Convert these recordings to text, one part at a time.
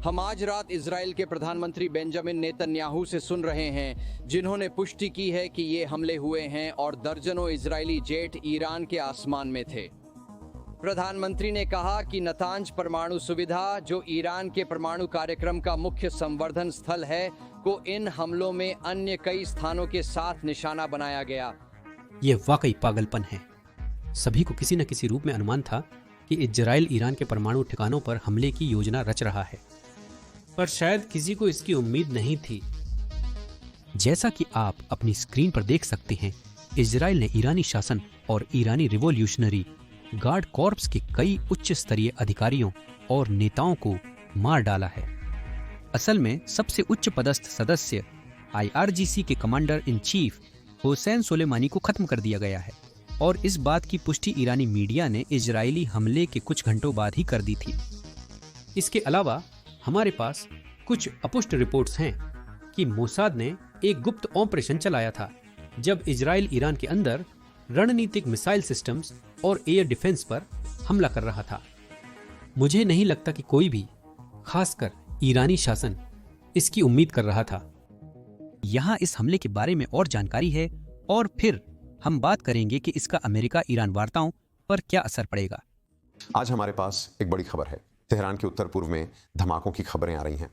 हम आज रात इजराइल के प्रधानमंत्री बेंजामिन नेतन्याहू से सुन रहे हैं, जिन्होंने पुष्टि की है कि ये हमले हुए हैं और दर्जनों इजरायली जेट ईरान के आसमान में थे। प्रधानमंत्री ने कहा कि नतांज परमाणु सुविधा, जो ईरान के परमाणु कार्यक्रम का मुख्य संवर्धन स्थल है, को इन हमलों में अन्य कई स्थानों के साथ निशाना बनाया गया। ये वाकई पागलपन है। सभी को किसी न किसी रूप में अनुमान था कि इजराइल ईरान के परमाणु ठिकानों पर हमले की योजना रच रहा है, पर शायद किसी को इसकी उम्मीद नहीं थी। जैसा कि आप अपनी स्क्रीन पर देख सकते हैं, इजराइल ने ईरानी शासन और ईरानी रिवॉल्यूशनरी गार्ड कॉर्प्स के कई उच्च स्तरीय अधिकारियों और नेताओं को मार डाला है। असल में सबसे उच्च पदस्थ सदस्य IRGC के commander in chief Hussain Sulemani को खत्म कर दिया गया है, और इस बात की पुष्टि ईरानी मीडिया ने इजरायली हमले के कुछ घंटों बाद ही कर दी थी। इसके अलावा हमारे पास कुछ अपुष्ट रिपोर्ट्स हैं कि मोसाद ने एक गुप्त ऑपरेशन चलाया था जब इजराइल ईरान के अंदर रणनीतिक मिसाइल सिस्टम्स और एयर डिफेंस पर हमला कर रहा था। मुझे नहीं लगता कि कोई भी, खासकर ईरानी शासन, इसकी उम्मीद कर रहा था। यहाँ इस हमले के बारे में और जानकारी है, और फिर हम बात करेंगे कि इसका अमेरिका ईरान वार्ताओं पर क्या असर पड़ेगा। आज हमारे पास एक बड़ी खबर है। तेहरान के उत्तर पूर्व में धमाकों की खबरें आ रही हैं।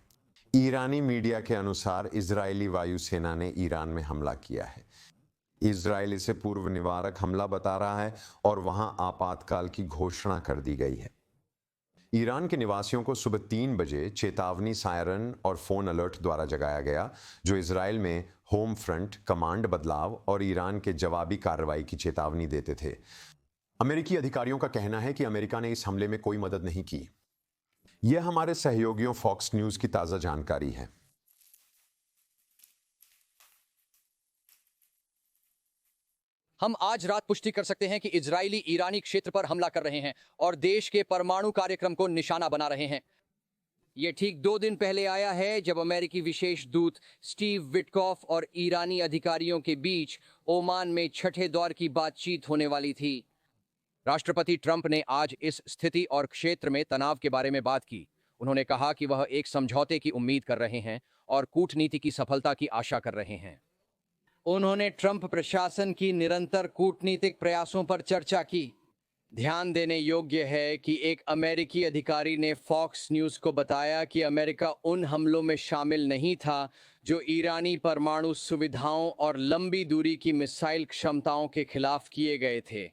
ईरानी मीडिया के अनुसार इजरायली वायुसेना ने ईरान में हमला किया है। इजराइल इसे पूर्व निवारक हमला बता रहा है और वहां आपातकाल की घोषणा कर दी गई है। ईरान के निवासियों को सुबह 3 बजे चेतावनी सायरन और फोन अलर्ट द्वारा जगाया गया, जो इजराइल में होम फ्रंट, कमांड बदलाव और ईरान के जवाबी कार्रवाई की चेतावनी देते थे। अमेरिकी अधिकारियों का कहना है कि अमेरिका ने इस हमले में कोई मदद नहीं की। यह हमारे सहयोगियों फॉक्स न्यूज की ताजा जानकारी है। हम आज रात पुष्टि कर सकते हैं कि इजरायली ईरानी क्षेत्र पर हमला कर रहे हैं और देश के परमाणु कार्यक्रम को निशाना बना रहे हैं। ये ठीक 2 दिन पहले आया है जब अमेरिकी विशेष दूत स्टीव विटकॉफ और ईरानी अधिकारियों के बीच ओमान में छठे दौर की बातचीत होने वाली थी। राष्ट्रपति ट्रंप ने आज इस स्थिति और क्षेत्र में तनाव के बारे में बात की। उन्होंने कहा कि वह एक समझौते की उम्मीद कर रहे हैं और कूटनीति की सफलता की आशा कर रहे हैं। उन्होंने ट्रंप प्रशासन की निरंतर कूटनीतिक प्रयासों पर चर्चा की। ध्यान देने योग्य है कि एक अमेरिकी अधिकारी ने फॉक्स न्यूज़ को बताया कि अमेरिका उन हमलों में शामिल नहीं था जो ईरानी परमाणु सुविधाओं और लंबी दूरी की मिसाइल क्षमताओं के खिलाफ किए गए थे।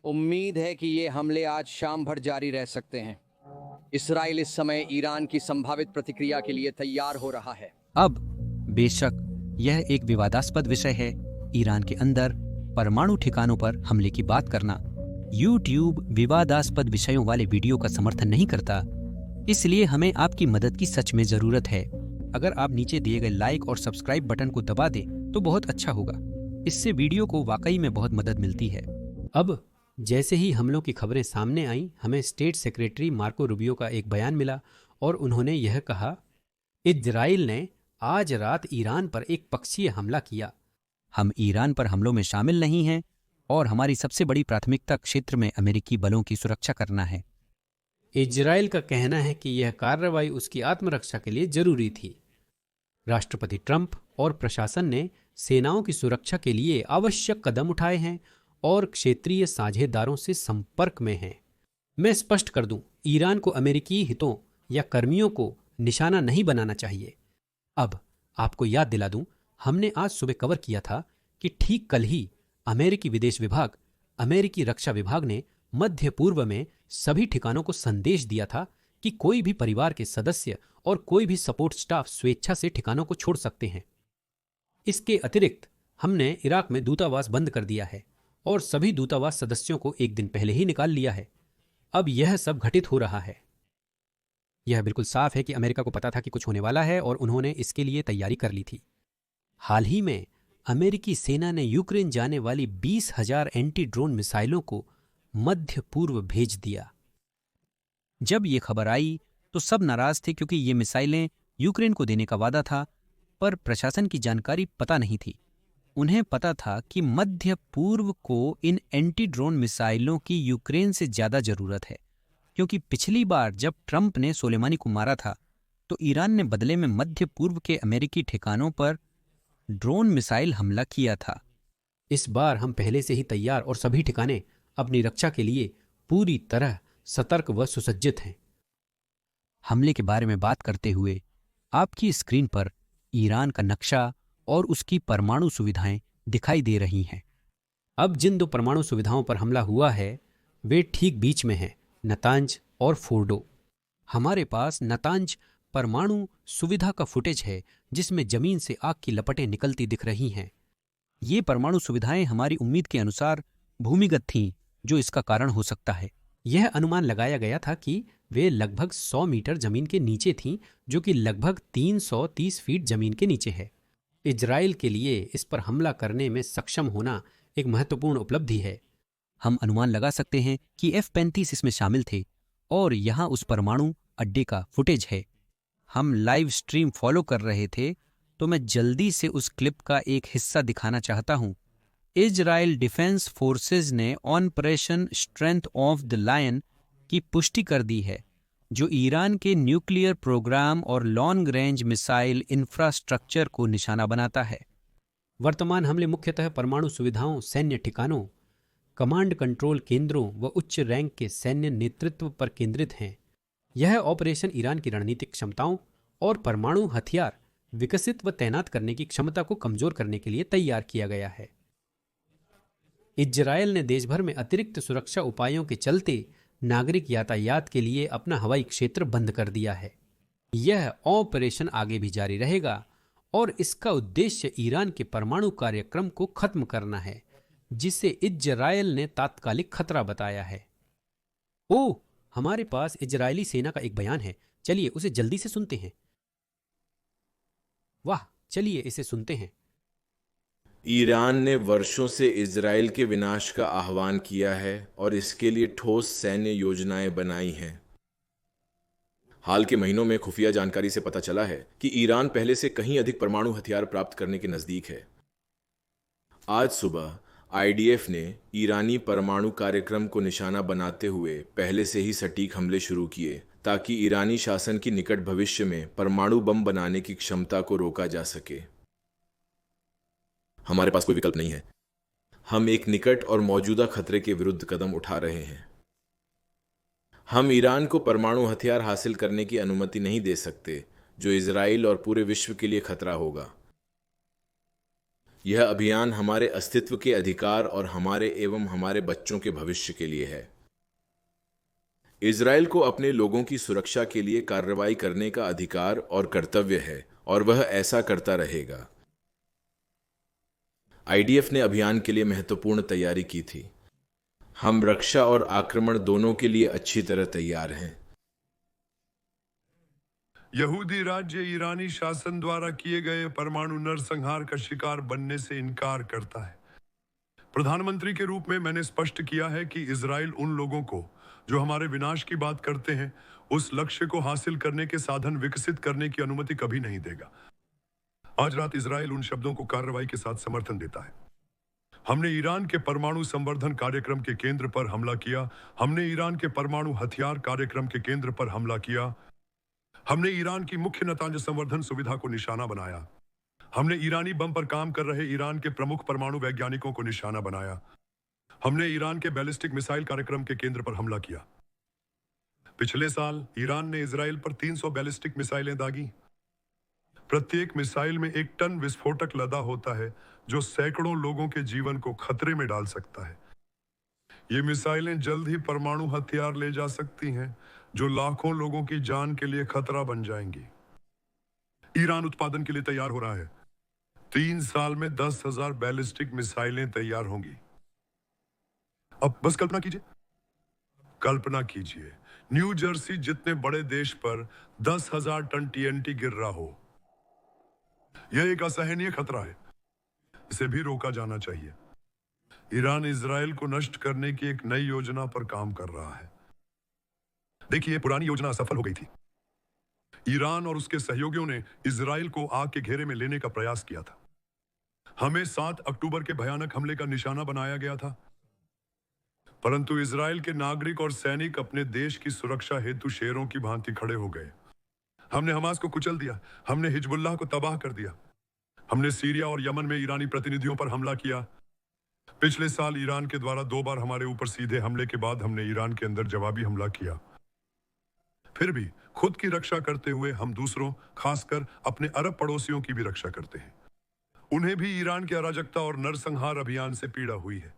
उम्मीद है कि ये हमले आज शाम भर जारी रह सकते हैं। इस्राइल इस समय ईरान की संभावित प्रतिक्रिया के लिए तैयार हो रहा है। अब बेशक यह एक विवादास्पद विषय है। ईरान के अंदर परमाणु ठिकानों पर हमले की बात करना। YouTube विवादास्पद विषयों वाले वीडियो का समर्थन नहीं करता, इसलिए हमें आपकी मदद की सच में जरूरत है। अगर आप नीचे दिए गए लाइक और सब्सक्राइब बटन को दबा दें तो बहुत अच्छा होगा। इससे वीडियो को वाकई में बहुत मदद मिलती है। अब जैसे ही हमलों की खबरें सामने आईं, हमें स्टेट सेक्रेटरी मार्को रूबियो का एक बयान मिला और उन्होंने यह कहा, इजराइल ने आज रात ईरान पर एक पक्षीय हमला किया। हम ईरान पर हमलों में शामिल नहीं हैं और हमारी सबसे बड़ी प्राथमिकता क्षेत्र में अमेरिकी बलों की सुरक्षा करना है। इजराइल का कहना है कि यह कार्रवाई उसकी आत्मरक्षा के लिए जरूरी थी। राष्ट्रपति ट्रंप और प्रशासन ने सेनाओं की सुरक्षा के लिए आवश्यक कदम उठाए हैं और क्षेत्रीय साझेदारों से संपर्क में हैं। मैं स्पष्ट कर दूं, ईरान को अमेरिकी हितों या कर्मियों को निशाना नहीं बनाना चाहिए। अब आपको याद दिला दूं, हमने आज सुबह कवर किया था कि ठीक कल ही अमेरिकी विदेश विभाग, अमेरिकी रक्षा विभाग ने मध्य पूर्व में सभी ठिकानों को संदेश दिया था कि कोई भी परिवार के सदस्य और कोई भी सपोर्ट स्टाफ स्वेच्छा से ठिकानों को छोड़ सकते हैं। इसके अतिरिक्त हमने इराक में दूतावास बंद कर दिया है और सभी दूतावास सदस्यों को एक दिन पहले ही निकाल लिया है। अब यह सब घटित हो रहा है। यह बिल्कुल साफ है कि अमेरिका को पता था कि कुछ होने वाला है और उन्होंने इसके लिए तैयारी कर ली थी। हाल ही में अमेरिकी सेना ने यूक्रेन जाने वाली 20,000 एंटी ड्रोन मिसाइलों को मध्य पूर्व भेज दिया। जब ये खबर आई तो सब नाराज थे क्योंकि ये मिसाइलें यूक्रेन को देने का वादा था, पर प्रशासन की जानकारी पता नहीं थी। उन्हें पता था कि मध्य पूर्व को इन एंटी ड्रोन मिसाइलों की यूक्रेन से ज्यादा जरूरत है, क्योंकि पिछली बार जब ट्रंप ने सोलेमानी को मारा था तो ईरान ने बदले में मध्य पूर्व के अमेरिकी ठिकानों पर ड्रोन मिसाइल हमला किया था। इस बार हम पहले से ही तैयार और सभी ठिकाने अपनी रक्षा के लिए पूरी तरह सतर्क व सुसज्जित हैं। हमले के बारे में बात करते हुए आपकी स्क्रीन पर ईरान का नक्शा और उसकी परमाणु सुविधाएं दिखाई दे रही हैं। अब जिन दो परमाणु सुविधाओं पर हमला हुआ है वे ठीक बीच में हैं, नतांज और फोर्डो। हमारे पास नतांज परमाणु सुविधा का फुटेज है जिसमें जमीन से आग की लपटें निकलती दिख रही हैं। ये परमाणु सुविधाएं हमारी उम्मीद के अनुसार भूमिगत थीं, जो इसका कारण हो सकता है। यह अनुमान लगाया गया था कि वे लगभग 100 मीटर जमीन के नीचे थीं, जो कि लगभग 330 फीट जमीन के नीचे है। इजराइल के लिए इस पर हमला करने में सक्षम होना एक महत्वपूर्ण उपलब्धि है। हम अनुमान लगा सकते हैं कि F-35 इसमें शामिल थे और यहाँ उस परमाणु अड्डे का फुटेज है। हम लाइव स्ट्रीम फॉलो कर रहे थे, तो मैं जल्दी से उस क्लिप का एक हिस्सा दिखाना चाहता हूँ। इजराइल डिफेंस फोर्सेज ने operation strength of the lion की पुष्टि कर दी है, जो ईरान के न्यूक्लियर प्रोग्राम और लॉन्ग रेंज मिसाइल इंफ्रास्ट्रक्चर को निशाना बनाता है। वर्तमान हमले मुख्यतः परमाणु सुविधाओं, सैन्य ठिकानों, कमांड कंट्रोल केंद्रों व उच्च रैंक के सैन्य नेतृत्व पर केंद्रित हैं। यह ऑपरेशन ईरान की रणनीतिक क्षमताओं और परमाणु हथियार विकसित व तैनात करने की क्षमता को कमजोर करने के लिए तैयार किया गया है। इजरायल ने देश भर में अतिरिक्त सुरक्षा उपायों के चलते नागरिक यातायात के लिए अपना हवाई क्षेत्र बंद कर दिया है। यह ऑपरेशन आगे भी जारी रहेगा और इसका उद्देश्य ईरान के परमाणु कार्यक्रम को खत्म करना है, जिसे इजरायल ने तात्कालिक खतरा बताया है। ओह, हमारे पास इजरायली सेना का एक बयान है, चलिए उसे जल्दी से सुनते हैं। वाह, चलिए इसे सुनते हैं। ईरान ने वर्षों से इजराइल के विनाश का आह्वान किया है और इसके लिए ठोस सैन्य योजनाएं बनाई हैं। हाल के महीनों में खुफिया जानकारी से पता चला है कि ईरान पहले से कहीं अधिक परमाणु हथियार प्राप्त करने के नजदीक है। आज सुबह आईडीएफ ने ईरानी परमाणु कार्यक्रम को निशाना बनाते हुए पहले से ही सटीक हमले शुरू किए, ताकि ईरानी शासन की निकट भविष्य में परमाणु बम बनाने की क्षमता को रोका जा सके। हमारे पास कोई विकल्प नहीं है। हम एक निकट और मौजूदा खतरे के विरुद्ध कदम उठा रहे हैं। हम ईरान को परमाणु हथियार हासिल करने की अनुमति नहीं दे सकते, जो इजराइल और पूरे विश्व के लिए खतरा होगा। यह अभियान हमारे अस्तित्व के अधिकार और हमारे एवं हमारे बच्चों के भविष्य के लिए है। इजराइल को अपने लोगों की सुरक्षा के लिए कार्रवाई करने का अधिकार और कर्तव्य है, और वह ऐसा करता रहेगा। आईडीएफ ने अभियान के लिए महत्वपूर्ण तैयारी की थी। हम रक्षा और आक्रमण दोनों के लिए अच्छी तरह तैयार हैं। यहूदी राज्य ईरानी शासन द्वारा किए गए परमाणु नरसंहार का शिकार बनने से इनकार करता है। प्रधानमंत्री के रूप में मैंने स्पष्ट किया है कि इजराइल उन लोगों को जो हमारे विनाश की बात करते हैं, उस लक्ष्य को हासिल करने के साधन विकसित करने की अनुमति कभी नहीं देगा। आज रात इजराइल उन शब्दों को कार्रवाई के साथ समर्थन देता है। हमने ईरान के परमाणु संवर्धन कार्यक्रम के केंद्र पर हमला किया। हमने ईरान के परमाणु हथियार कार्यक्रम के केंद्र पर हमला किया। हमने ईरान की मुख्य नतांज संवर्धन सुविधा को निशाना बनाया। हमने ईरानी बम पर काम कर रहे ईरान के प्रमुख परमाणु वैज्ञानिकों को निशाना बनाया। हमने ईरान के बैलिस्टिक मिसाइल कार्यक्रम के केंद्र पर हमला किया। पिछले साल ईरान ने इजराइल पर 300 बैलिस्टिक मिसाइलें दागी। प्रत्येक मिसाइल में 1 टन विस्फोटक लदा होता है, जो सैकड़ों लोगों के जीवन को खतरे में डाल सकता है। ये मिसाइलें जल्द ही परमाणु हथियार ले जा सकती हैं, जो लाखों लोगों की जान के लिए खतरा बन जाएंगी। ईरान उत्पादन के लिए तैयार हो रहा है। 3 साल में 10,000 बैलिस्टिक मिसाइलें तैयार होंगी। अब बस कल्पना कीजिए न्यू जर्सी जितने बड़े देश पर 10,000 टन टीएनटी गिर रहा हो। यह एक असहनीय खतरा है। इसे भी रोका जाना चाहिए। ईरान इजराइल को नष्ट करने की एक नई योजना पर काम कर रहा है। देखिए, पुरानी योजना असफल हो गई थी। ईरान और उसके सहयोगियों ने इजराइल को आग के घेरे में लेने का प्रयास किया था। हमें 7 अक्टूबर के भयानक हमले का निशाना बनाया गया था, परंतु इजराइल के नागरिक और सैनिक अपने देश की सुरक्षा हेतु शेरों की भांति खड़े हो गए। हमने हमास को कुचल दिया, हमने हिजबुल्लाह को तबाह कर दिया, हमने सीरिया और यमन में ईरानी प्रतिनिधियों पर हमला किया। पिछले साल ईरान के द्वारा 2 बार हमारे ऊपर सीधे हमले के बाद हमने ईरान के अंदर जवाबी हमला किया। फिर भी खुद की रक्षा करते हुए हम दूसरों, खासकर अपने अरब पड़ोसियों की भी रक्षा करते हैं। उन्हें भी ईरान की अराजकता और नरसंहार अभियान से पीड़ा हुई है।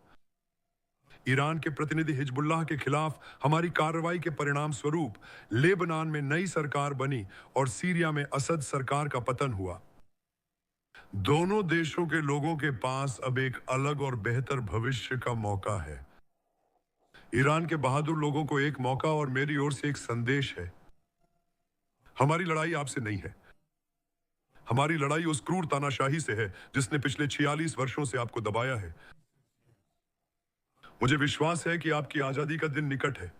ईरान के प्रतिनिधि हिजबुल्लाह के खिलाफ हमारी कार्रवाई के परिणाम स्वरूप लेबनान में नई सरकार बनी और सीरिया में असद सरकार का पतन हुआ। दोनों देशों के लोगों के पास अब एक अलग और बेहतर भविष्य का मौका है। ईरान के बहादुर लोगों को एक मौका और मेरी ओर से एक संदेश है। हमारी लड़ाई आपसे नहीं है। हमारी लड़ाई उस क्रूर तानाशाही से है जिसने पिछले 46 वर्षों से आपको दबाया है। मुझे विश्वास है कि आपकी आजादी का दिन निकट है।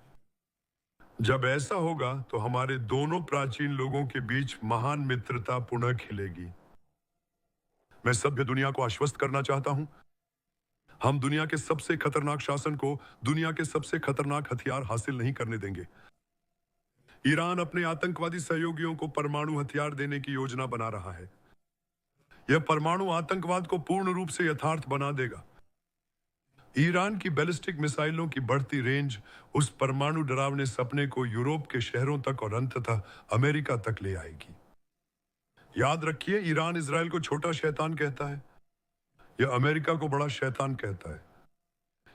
जब ऐसा होगा तो हमारे दोनों प्राचीन लोगों के बीच महान मित्रता पुनः खिलेगी। मैं सभ्य दुनिया को आश्वस्त करना चाहता हूं, हम दुनिया के सबसे खतरनाक शासन को दुनिया के सबसे खतरनाक हथियार हासिल नहीं करने देंगे। ईरान अपने आतंकवादी सहयोगियों को परमाणु हथियार देने की योजना बना रहा है। यह परमाणु आतंकवाद को पूर्ण रूप से यथार्थ बना देगा। ईरान की बैलिस्टिक मिसाइलों की बढ़ती रेंज उस परमाणु डरावने सपने को यूरोप के शहरों तक और अंततः अमेरिका तक ले आएगी। याद रखिए, ईरान इजराइल को छोटा शैतान कहता है, यह अमेरिका को बड़ा शैतान कहता है।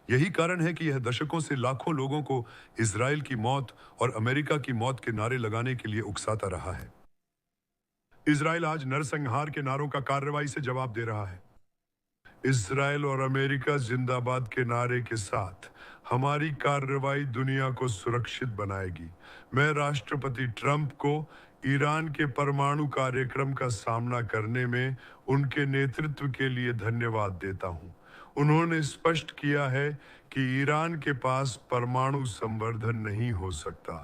यही कारण है कि यह दशकों से लाखों लोगों को इजराइल की मौत और अमेरिका की मौत के नारे लगाने के लिए उकसाता रहा है। इजराइल आज नरसंहार के नारों का कार्रवाई से जवाब दे रहा है। इजराइल और अमेरिका जिंदाबाद के नारे के साथ हमारी कार्रवाई दुनिया को सुरक्षित बनाएगी। मैं राष्ट्रपति ट्रंप को ईरान के परमाणु कार्यक्रम का सामना करने में उनके नेतृत्व के लिए धन्यवाद देता हूं। उन्होंने स्पष्ट किया है कि ईरान के पास परमाणु संवर्धन नहीं हो सकता।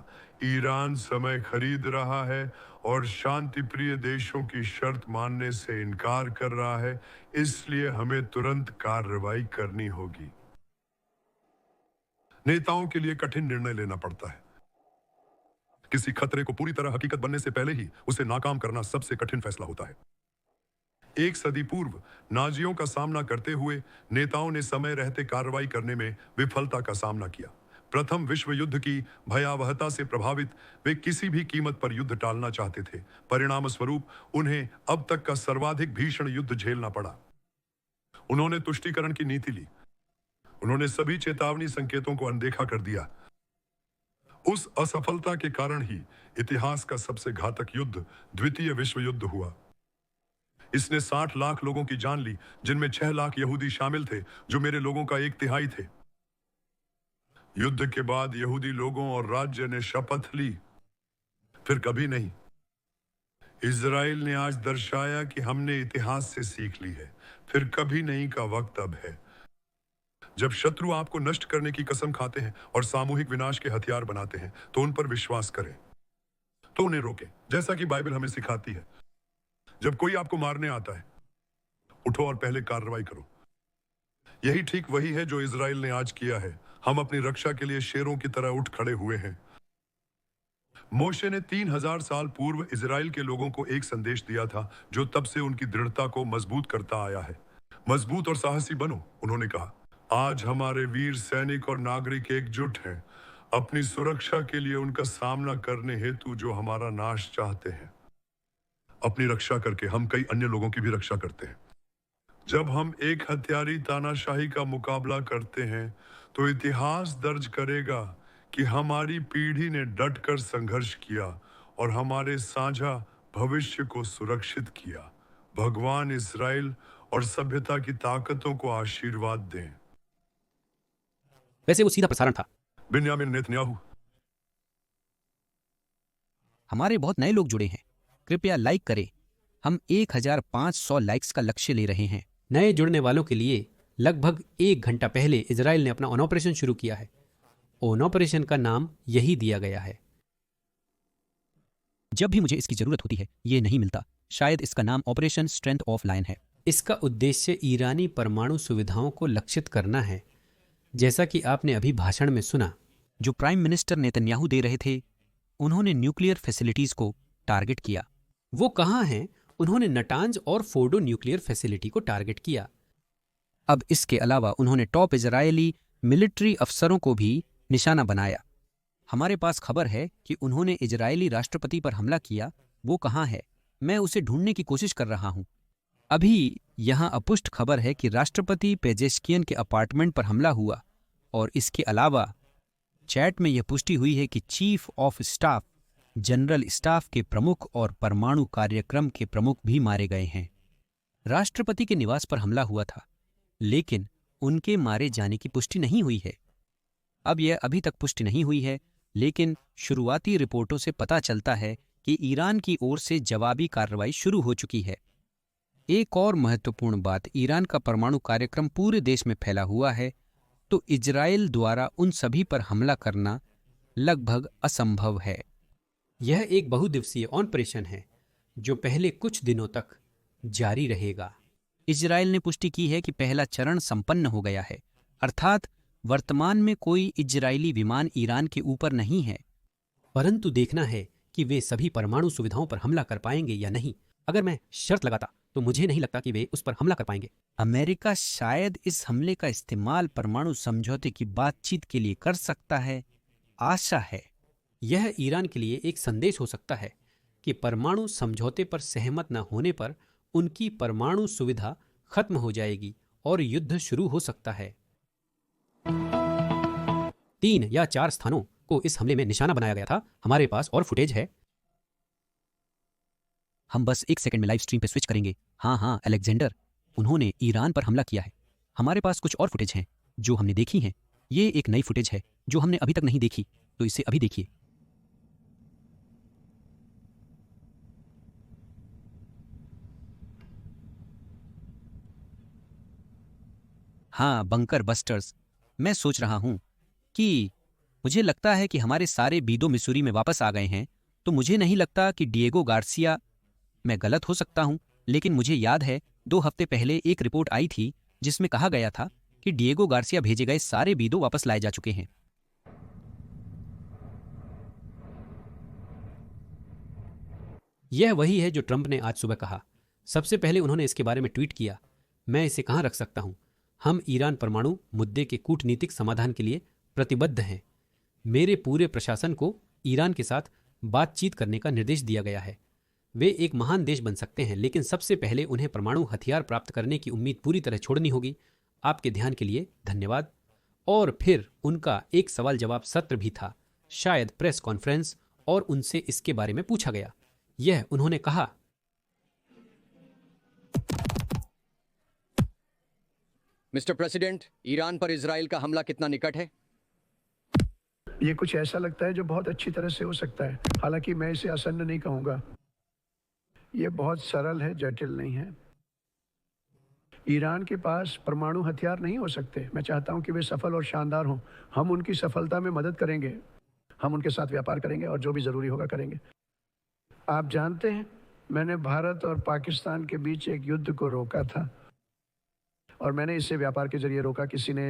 ईरान समय खरीद रहा है और शांति प्रिय देशों की शर्त मानने से इनकार कर रहा है, इसलिए हमें तुरंत कार्रवाई करनी होगी। नेताओं के लिए कठिन निर्णय लेना पड़ता है। किसी खतरे को पूरी तरह हकीकत बनने से पहले ही उसे नाकाम करना सबसे कठिन फैसला होता है। 1 सदी पूर्व नाजियों का सामना करते हुए नेताओं ने समय रहते कार्रवाई करने में विफलता का सामना किया। प्रथम विश्व युद्ध की भयावहता से प्रभावित वे किसी भी कीमत पर युद्ध टालना चाहते थे। परिणाम स्वरूप उन्हें अब तक का सर्वाधिक भीषण युद्ध झेलना पड़ा। उन्होंने तुष्टीकरण की नीति ली। उन्होंने सभी चेतावनी संकेतों को अनदेखा कर दिया। उस असफलता के कारण ही इतिहास का सबसे घातक युद्ध द्वितीय विश्व युद्ध हुआ। इसने 60 लाख लोगों की जान ली, जिनमें 6 लाख यहूदी शामिल थे, जो मेरे लोगों का 1/3 थे। युद्ध के बाद यहूदी लोगों और राज्य ने शपथ ली, फिर कभी नहीं। इजराइल ने आज दर्शाया कि हमने इतिहास से सीख ली है। फिर कभी नहीं का वक्त अब है। जब शत्रु आपको नष्ट करने की कसम खाते हैं और सामूहिक विनाश के हथियार बनाते हैं, तो उन पर विश्वास करें, तो उन्हें रोकें, जैसा कि बाइबल हमें सिखाती है। जब कोई आपको मारने आता है, उठो और पहले कार्रवाई करो। यही ठीक वही है जो इजराइल ने आज किया है। हम अपनी रक्षा के लिए शेरों की तरह उठ खड़े हुए हैं। मोशे ने 3000 साल पूर्व इजराइल के लोगों को एक संदेश दिया था, जो तब से उनकी दृढ़ता को मजबूत करता आया है। मजबूत और साहसी बनो, उन्होंने कहा। आज हमारे वीर सैनिक और नागरिक एकजुट हैं, अपनी सुरक्षा के लिए उनका सामना करने हेतु जो हमारा नाश चाहते हैं। अपनी रक्षा करके हम कई अन्य लोगों की भी रक्षा करते हैं। जब हम एक हथियारी तानाशाही का मुकाबला करते हैं, तो इतिहास दर्ज करेगा कि हमारी पीढ़ी ने डटकर संघर्ष किया और हमारे साझा भविष्य को सुरक्षित किया। भगवान इस्राएल और सभ्यता की ताकतों को आशीर्वाद दें। वैसे वो सीधा प्रसारण था। Binyamin Netanyahu. हमारे बहुत नए लोग जुड़े हैं, कृपया लाइक करें। हम 1500 लाइक्स का लक्ष्य ले रहे हैं। नए जुड़ने वालों के लिए लगभग 1 घंटा पहले इजराइल ने अपना ऑन ऑपरेशन शुरू किया है। ऑन ऑपरेशन का नाम यही दिया गया है। जब भी मुझे इसकी जरूरत होती है, ये नहीं मिलता। शायद इसका नाम ऑपरेशन स्ट्रेंथ ऑफ लायन है। इसका उद्देश्य ईरानी परमाणु सुविधाओं को लक्षित करना है, जैसा कि आपने अभी भाषण में सुना। जो प्राइम मिनिस्टर नेतन्याहू दे रहे थे, उन्होंने न्यूक्लियर फैसिलिटीज को टारगेट किया। वो कहाँ हैं? उन्होंने नटांज और फोर्डो न्यूक्लियर फैसिलिटी को टारगेट किया। अब इसके अलावा उन्होंने टॉप इजरायली मिलिट्री अफसरों को भी निशाना बनाया। हमारे पास खबर है कि उन्होंने इजरायली राष्ट्रपति पर हमला किया। वो कहाँ है? मैं उसे ढूंढने की कोशिश कर रहा हूं। अभी यहां अपुष्ट खबर है कि राष्ट्रपति पेजेश्कियन के अपार्टमेंट पर हमला हुआ, और इसके अलावा चैट में यह पुष्टि हुई है कि chief of staff, general staff के प्रमुख और परमाणु कार्यक्रम के प्रमुख भी मारे गए हैं। राष्ट्रपति के निवास पर हमला हुआ था, लेकिन उनके मारे जाने की पुष्टि नहीं हुई है। अब यह अभी तक पुष्टि नहीं हुई है, लेकिन शुरुआती रिपोर्टों से पता चलता है कि ईरान की ओर से जवाबी कार्रवाई शुरू हो चुकी है। एक और महत्वपूर्ण बात, ईरान का परमाणु कार्यक्रम पूरे देश में फैला हुआ है, तो इजराइल द्वारा उन सभी पर हमला करना लगभग असंभव है। यह एक बहुदिवसीय ऑपरेशन है जो पहले कुछ दिनों तक जारी रहेगा। इजराइल ने पुष्टि की है कि पहला चरण संपन्न हो गया है, अर्थात वर्तमान में कोई इजरायली विमान ईरान के ऊपर नहीं है। परंतु देखना है कि वे सभी परमाणु सुविधाओं पर हमला कर पाएंगे या नहीं। अगर मैं शर्त लगाता तो मुझे नहीं लगता कि वे उस पर हमला कर पाएंगे। अमेरिका शायद इस हमले का इस्तेमाल परमाणु समझौते की बातचीत के लिए कर सकता है। आशा है यह ईरान के लिए एक संदेश हो सकता है कि परमाणु समझौते पर सहमत न होने पर उनकी परमाणु सुविधा खत्म हो जाएगी और युद्ध शुरू हो सकता है। 3 या 4 स्थानों को इस हमले में निशाना बनाया गया था। हमारे पास और फुटेज है। हम बस 1 सेकंड में लाइव स्ट्रीम पे स्विच करेंगे। हाँ, अलेक्जेंडर, उन्होंने ईरान पर हमला किया है। हमारे पास कुछ और फुटेज हैं जो हमने देखी हैं। ये एक नई फुटेज है जो हमने अभी तक नहीं देखी, तो इसे अभी देखिए। हाँ, बंकर बस्टर्स। मैं सोच रहा हूं कि मुझे लगता है कि हमारे सारे बीदो मिसूरी में वापस आ गए हैं, तो मुझे नहीं लगता कि डिएगो गार्सिया, मैं गलत हो सकता हूं, लेकिन मुझे याद है 2 हफ्ते पहले एक रिपोर्ट आई थी जिसमें कहा गया था कि डिएगो गार्सिया भेजे गए सारे बीदो वापस लाए जा चुके हैं। यह वही है जो ट्रंप ने आज सुबह कहा। सबसे पहले उन्होंने इसके बारे में ट्वीट किया, मैं इसे कहां रख सकता हूं? हम ईरान परमाणु मुद्दे के कूटनीतिक समाधान के लिए प्रतिबद्ध हैं। मेरे पूरे प्रशासन को ईरान के साथ बातचीत करने का निर्देश दिया गया है। वे एक महान देश बन सकते हैं, लेकिन सबसे पहले उन्हें परमाणु हथियार प्राप्त करने की उम्मीद पूरी तरह छोड़नी होगी। आपके ध्यान के लिए धन्यवाद। और फिर उनका एक सवाल जवाब सत्र भी था, शायद प्रेस कॉन्फ्रेंस, और उनसे इसके बारे में पूछा गया। यह उन्होंने कहा, मिस्टर प्रेसिडेंट, ईरान पर इजराइल का हमला कितना निकट है? ये कुछ ऐसा लगता है जो बहुत अच्छी तरह से हो सकता है, हालांकि मैं इसे आसन्न नहीं कहूंगा। ये बहुत सरल है, जटिल नहीं है। ईरान के पास परमाणु हथियार नहीं हो सकते। मैं चाहता हूं कि वे सफल और शानदार हों। हम उनकी सफलता में मदद करेंगे। हम उनके साथ व्यापार करेंगे और जो भी ज़रूरी होगा करेंगे। आप जानते हैं, मैंने भारत और पाकिस्तान के बीच एक युद्ध को रोका था, और मैंने इसे व्यापार के जरिए रोका। किसी ने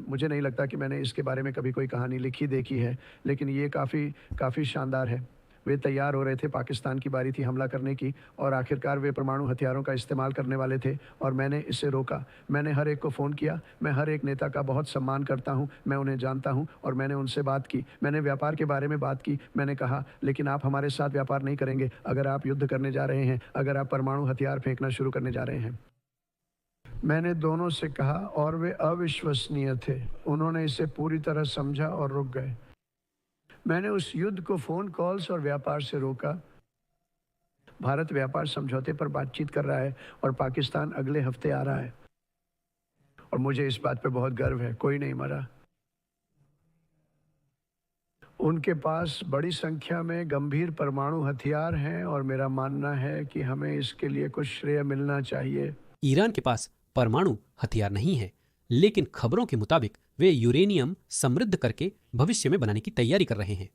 मुझे नहीं लगता कि मैंने इसके बारे में कभी कोई कहानी लिखी देखी है, लेकिन ये काफ़ी शानदार है। वे तैयार हो रहे थे, पाकिस्तान की बारी थी हमला करने की, और आखिरकार वे परमाणु हथियारों का इस्तेमाल करने वाले थे, और मैंने इसे रोका। मैंने हर एक को फ़ोन किया। मैं हर एक नेता का बहुत सम्मान करता हूं, मैं उन्हें जानता हूं, और मैंने उनसे बात की। मैंने व्यापार के बारे में बात की। मैंने कहा, लेकिन आप हमारे साथ व्यापार नहीं करेंगे अगर आप युद्ध करने जा रहे हैं, अगर आप परमाणु हथियार फेंकना शुरू करने जा रहे हैं। मैंने दोनों से कहा, और वे अविश्वसनीय थे। उन्होंने इसे पूरी तरह समझा और रुक गए। मैंने उस युद्ध को फ़ोन कॉल्स और व्यापार से रोका। भारत व्यापार समझौते पर बातचीत कर रहा है, और पाकिस्तान अगले हफ्ते आ रहा है, और मुझे इस बात पे बहुत गर्व है। कोई नहीं मरा। उनके पास बड़ी संख्या में गंभीर परमाणु हथियार हैं, और मेरा मानना है कि हमें इसके लिए कुछ श्रेय मिलना चाहिए। ईरान के पास परमाणु हथियार नहीं है, लेकिन खबरों के मुताबिक वे यूरेनियम समृद्ध करके भविष्य में बनाने की तैयारी कर रहे हैं।